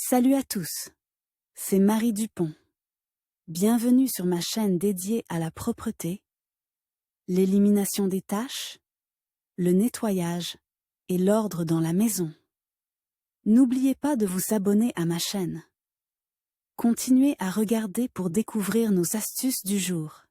Salut à tous, c'est Marie Dupont. Bienvenue sur ma chaîne dédiée à la propreté, l'élimination des taches, le nettoyage et l'ordre dans la maison. N'oubliez pas de vous abonner à ma chaîne. Continuez à regarder pour découvrir nos astuces du jour.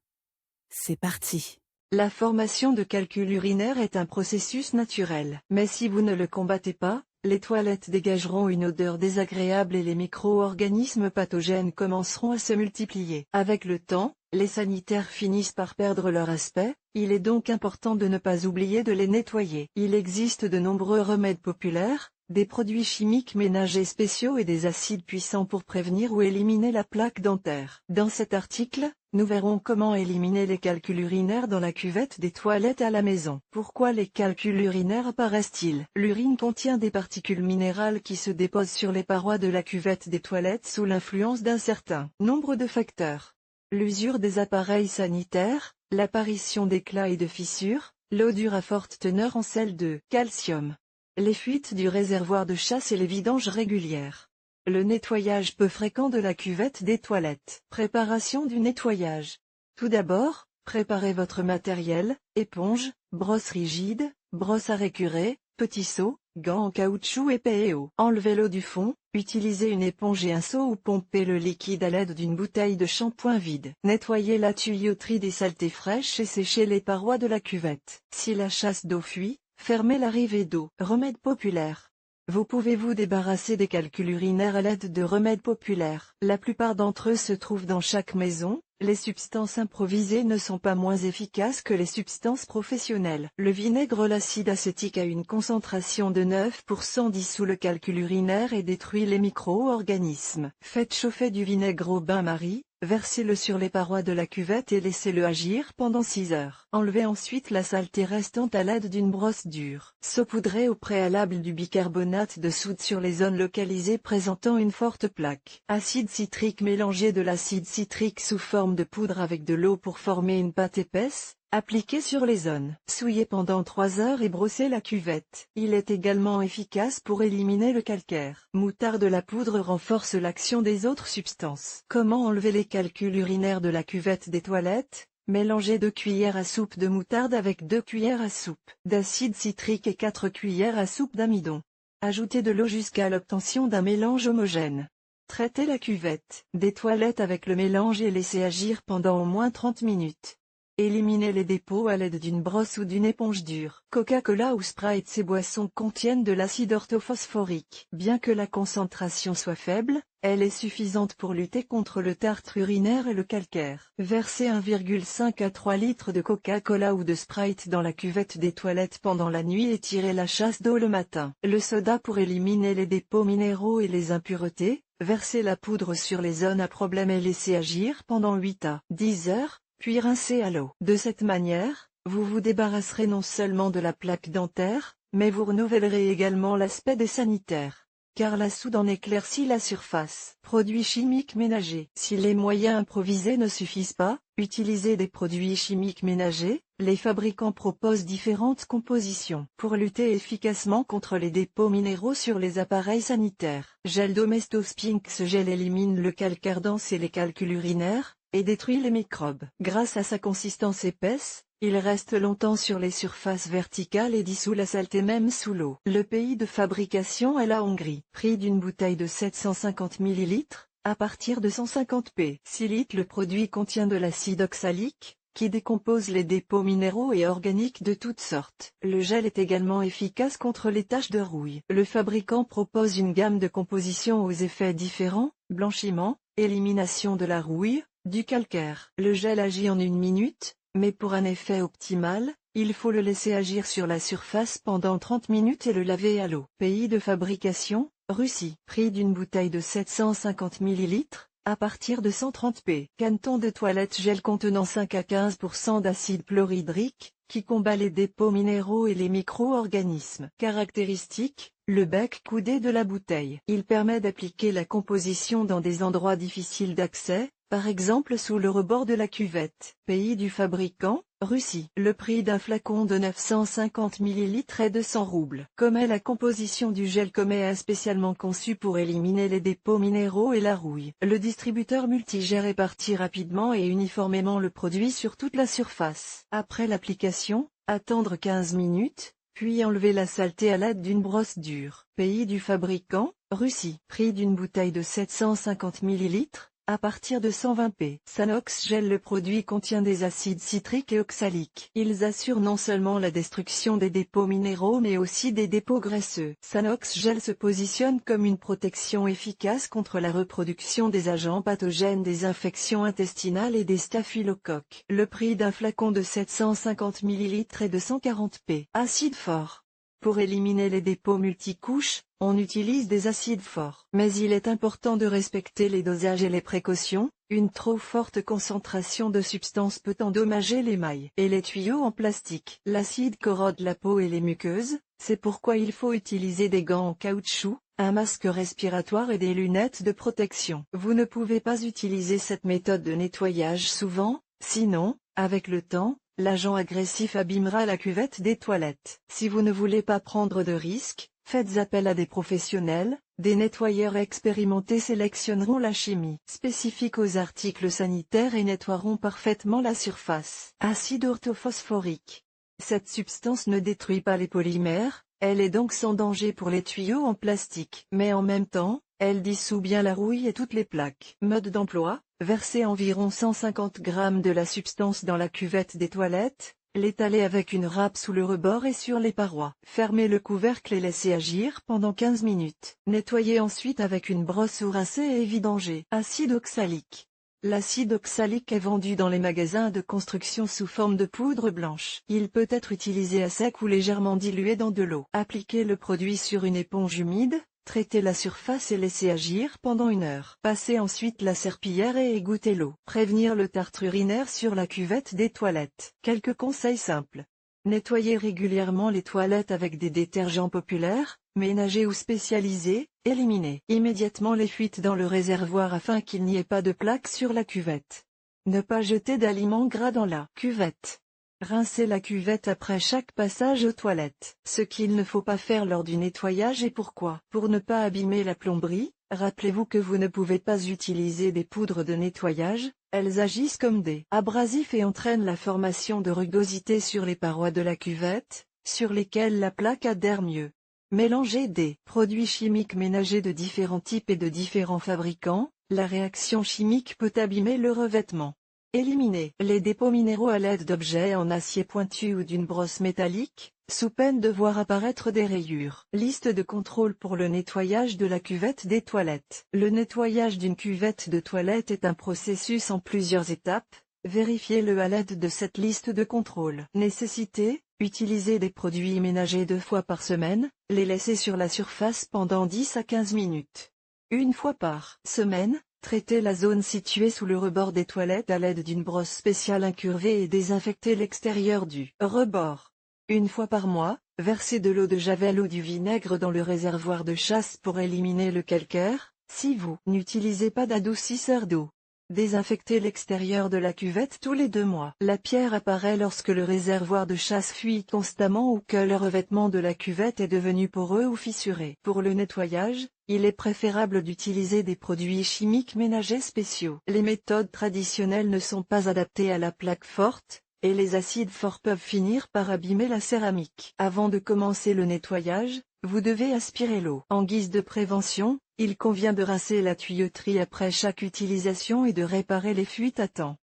C'est parti. La formation de calcul urinaire est un processus naturel. Mais si vous ne le combattez pas, les toilettes dégageront une odeur désagréable et les micro-organismes pathogènes commenceront à se multiplier. Avec le temps, les sanitaires finissent par perdre leur aspect, il est donc important de ne pas oublier de les nettoyer. Il existe de nombreux remèdes populaires, des produits chimiques ménagers spéciaux et des acides puissants pour prévenir ou éliminer la plaque dentaire. Dans cet article, nous verrons comment éliminer les calculs urinaires dans la cuvette des toilettes à la maison. Pourquoi les calculs urinaires apparaissent-ils? L'urine contient des particules minérales qui se déposent sur les parois de la cuvette des toilettes sous l'influence d'un certain nombre de facteurs. L'usure des appareils sanitaires, l'apparition d'éclats et de fissures, l'eau dure à forte teneur en sel de calcium, les fuites du réservoir de chasse et les vidanges régulières. Le nettoyage peu fréquent de la cuvette des toilettes. Préparation du nettoyage. Tout d'abord, préparez votre matériel, éponge, brosse rigide, brosse à récurer, petit seau, gants en caoutchouc épais et eau. Enlevez l'eau du fond, utilisez une éponge et un seau ou pompez le liquide à l'aide d'une bouteille de shampoing vide. Nettoyez la tuyauterie des saletés fraîches et séchez les parois de la cuvette. Si la chasse d'eau fuit, fermez l'arrivée d'eau. Remède populaire. Vous pouvez vous débarrasser des calculs urinaires à l'aide de remèdes populaires. La plupart d'entre eux se trouvent dans chaque maison. Les substances improvisées ne sont pas moins efficaces que les substances professionnelles. Le vinaigre, l'acide acétique a une concentration de 9% dissout le calcul urinaire et détruit les micro-organismes. Faites chauffer du vinaigre au bain-marie. Versez-le sur les parois de la cuvette et laissez-le agir pendant 6 heures. Enlevez ensuite la saleté restante à l'aide d'une brosse dure. Saupoudrez au préalable du bicarbonate de soude sur les zones localisées présentant une forte plaque. Acide citrique. Mélangez de l'acide citrique sous forme de poudre avec de l'eau pour former une pâte épaisse. Appliquez sur les zones. Souillez pendant 3 heures et brossez la cuvette. Il est également efficace pour éliminer le calcaire. Moutarde. La poudre renforce l'action des autres substances. Comment enlever les calculs urinaires de la cuvette des toilettes? Mélangez 2 cuillères à soupe de moutarde avec 2 cuillères à soupe d'acide citrique et 4 cuillères à soupe d'amidon. Ajoutez de l'eau jusqu'à l'obtention d'un mélange homogène. Traitez la cuvette des toilettes avec le mélange et laissez agir pendant au moins 30 minutes. Éliminez les dépôts à l'aide d'une brosse ou d'une éponge dure. Coca-Cola ou Sprite. Ces boissons contiennent de l'acide orthophosphorique. Bien que la concentration soit faible, elle est suffisante pour lutter contre le tartre urinaire et le calcaire. Versez 1,5 à 3 litres de Coca-Cola ou de Sprite dans la cuvette des toilettes pendant la nuit et tirez la chasse d'eau le matin. Le soda pour éliminer les dépôts minéraux et les impuretés. Versez la poudre sur les zones à problème et laissez agir pendant 8 à 10 heures. Puis rincez à l'eau. De cette manière, vous vous débarrasserez non seulement de la plaque dentaire, mais vous renouvellerez également l'aspect des sanitaires. Car la soude en éclaircit la surface. Produits chimiques ménagers. Si les moyens improvisés ne suffisent pas, utilisez des produits chimiques ménagers. Les fabricants proposent différentes compositions pour lutter efficacement contre les dépôts minéraux sur les appareils sanitaires. Gel Domestos Pink. Ce gel élimine le calcaire dense et les calculs urinaires, et détruit les microbes. Grâce à sa consistance épaisse, il reste longtemps sur les surfaces verticales et dissout la saleté même sous l'eau. Le pays de fabrication est la Hongrie. Prix d'une bouteille de 750 ml, à partir de 150 p. 6 litres. Le produit contient de l'acide oxalique, qui décompose les dépôts minéraux et organiques de toutes sortes. Le gel est également efficace contre les taches de rouille. Le fabricant propose une gamme de compositions aux effets différents: blanchiment, élimination de la rouille, du calcaire. Le gel agit en 1 minute, mais pour un effet optimal, il faut le laisser agir sur la surface pendant 30 minutes et le laver à l'eau. Pays de fabrication, Russie. Prix d'une bouteille de 750 ml, à partir de 130 p. Canton de toilette gel contenant 5 à 15% d'acide chlorhydrique, qui combat les dépôts minéraux et les micro-organismes. Caractéristiques: le bec coudé de la bouteille. Il permet d'appliquer la composition dans des endroits difficiles d'accès, par exemple sous le rebord de la cuvette. Pays du fabricant, Russie. Le prix d'un flacon de 950 ml est de 100 roubles. Commet la composition du gel Commet est spécialement conçu pour éliminer les dépôts minéraux et la rouille. Le distributeur multigère répartit rapidement et uniformément le produit sur toute la surface. Après l'application, attendre 15 minutes, puis enlever la saleté à l'aide d'une brosse dure. Pays du fabricant, Russie. Prix d'une bouteille de 750 ml, à partir de 120 p. Sanox Gel. Le produit contient des acides citriques et oxaliques. Ils assurent non seulement la destruction des dépôts minéraux mais aussi des dépôts graisseux. Sanox Gel se positionne comme une protection efficace contre la reproduction des agents pathogènes des infections intestinales et des staphylocoques. Le prix d'un flacon de 750 ml est de 140 p. Acide fort. Pour éliminer les dépôts multicouches, on utilise des acides forts. Mais il est important de respecter les dosages et les précautions. Une trop forte concentration de substance peut endommager l'émail et les tuyaux en plastique. L'acide corrode la peau et les muqueuses, c'est pourquoi il faut utiliser des gants en caoutchouc, un masque respiratoire et des lunettes de protection. Vous ne pouvez pas utiliser cette méthode de nettoyage souvent, sinon, avec le temps, l'agent agressif abîmera la cuvette des toilettes. Si vous ne voulez pas prendre de risques, faites appel à des professionnels. Des nettoyeurs expérimentés sélectionneront la chimie spécifique aux articles sanitaires et nettoieront parfaitement la surface. Acide orthophosphorique. Cette substance ne détruit pas les polymères, elle est donc sans danger pour les tuyaux en plastique. Mais en même temps, elle dissout bien la rouille et toutes les plaques. Mode d'emploi: verser environ 150 g de la substance dans la cuvette des toilettes, l'étaler avec une râpe sous le rebord et sur les parois. Fermer le couvercle et laisser agir pendant 15 minutes. Nettoyer ensuite avec une brosse ou rincer et vidanger. Acide oxalique. L'acide oxalique est vendu dans les magasins de construction sous forme de poudre blanche. Il peut être utilisé à sec ou légèrement dilué dans de l'eau. Appliquez le produit sur une éponge humide. Traitez la surface et laissez agir pendant 1 heure. Passez ensuite la serpillière et égouttez l'eau. Prévenir le tartre urinaire sur la cuvette des toilettes. Quelques conseils simples. Nettoyez régulièrement les toilettes avec des détergents populaires, ménagers ou spécialisés. Éliminez immédiatement les fuites dans le réservoir afin qu'il n'y ait pas de plaques sur la cuvette. Ne pas jeter d'aliments gras dans la cuvette. Rincez la cuvette après chaque passage aux toilettes. Ce qu'il ne faut pas faire lors du nettoyage et pourquoi. Pour ne pas abîmer la plomberie, rappelez-vous que vous ne pouvez pas utiliser des poudres de nettoyage, elles agissent comme des abrasifs et entraînent la formation de rugosité sur les parois de la cuvette, sur lesquelles la plaque adhère mieux. Mélangez des produits chimiques ménagers de différents types et de différents fabricants, la réaction chimique peut abîmer le revêtement. Éliminez les dépôts minéraux à l'aide d'objets en acier pointu ou d'une brosse métallique, sous peine de voir apparaître des rayures. Liste de contrôle pour le nettoyage de la cuvette des toilettes. Le nettoyage d'une cuvette de toilette est un processus en plusieurs étapes. Vérifiez-le à l'aide de cette liste de contrôle. Nécessité: utiliser des produits ménagers 2 fois par semaine, les laisser sur la surface pendant 10 à 15 minutes. 1 fois par semaine, traitez la zone située sous le rebord des toilettes à l'aide d'une brosse spéciale incurvée et désinfectez l'extérieur du rebord. 1 fois par mois, versez de l'eau de javel ou du vinaigre dans le réservoir de chasse pour éliminer le calcaire, si vous n'utilisez pas d'adoucisseur d'eau. Désinfectez l'extérieur de la cuvette tous les 2 mois. La pierre apparaît lorsque le réservoir de chasse fuit constamment ou que le revêtement de la cuvette est devenu poreux ou fissuré. Pour le nettoyage, il est préférable d'utiliser des produits chimiques ménagers spéciaux. Les méthodes traditionnelles ne sont pas adaptées à la plaque forte, et les acides forts peuvent finir par abîmer la céramique. Avant de commencer le nettoyage, vous devez aspirer l'eau. En guise de prévention, il convient de rincer la tuyauterie après chaque utilisation et de réparer les fuites à temps.